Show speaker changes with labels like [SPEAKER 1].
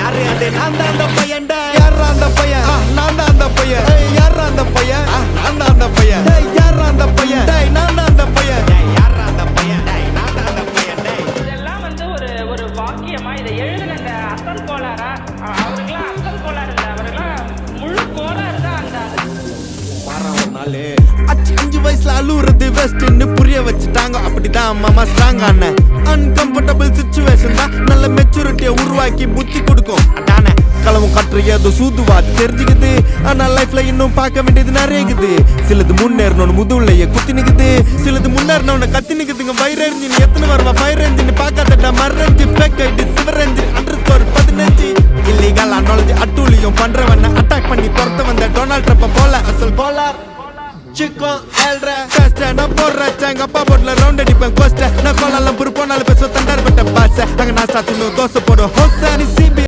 [SPEAKER 1] யாரு அது நான் தான் அந்த பையன் யாரா அந்த பையன் நான் தான் அந்த பையன் யாரா அந்த பையன் நான் தான் அந்த பையன் யாரா அந்த பையன் நான் தான் அந்த பையன் யாரா அந்த பையன் நான் தான் அந்த பையன்
[SPEAKER 2] இதெல்லாம் வந்து ஒரு வாக்கியமா இதை எழுதின அந்த அசல் கோளாரா அவருக்கெல்லாம் அசல் கோளாறு இல்லை அவருக்கெல்லாம் முழு கோளாறு தான் அந்த
[SPEAKER 1] அஞ்சு வயசுல அழுவுறது வெஸ்ட்னு புரிய வச்சுட்டாங்க அப்படிதான் மாமா ஸ்ட்ராங் ஆன அன்கம்ஃபர்டபிள் சிச்சுவேஷன் தான் நல்ல மெச்சூரிட்டியை உருவாக்கி புத்தி கொடுக்கும் அதானே களவும் கட்டுற ஏதோ சூதுவா தெரிஞ்சுக்குது ஆனா லைஃப்ல இன்னும் பார்க்க வேண்டியது நிறைய இருக்குது சிலது முன்னேறணும்னு முதுகுலையே குத்தி நிக்குது சிலது முன்னேறணும்னு கத்தி நிக்குதுங்க ஃபயர் என்ஜின் எத்தனை வருவா ஃபயர் என்ஜின் பார்க்காதடா மர்ரஞ்சி ஃபேக் ஐடி சிவர் என்ஜின் அண்டர்ஸ்கோர் 15 இல்லீகல் நாலேஜ் அட்டூழியம் பண்றவன அட்டாக் பண்ணி துரத்த வந்த டொனால்ட் ட்ரம்ப் போல அசல் போலார் சிக்கம் ஏழ்ற கஷ்ட நான் போடுறேன் எங்க அப்பா போட்ல ரவுண்ட் அடிப்பேன் கோஸ்ட நான் கோலாலம் புரு போனாலும் பேசுவேன் தண்டார் பட்ட பாச அங்க நான் சாத்தினும் தோசை போடும் ஹோச நீ சிபி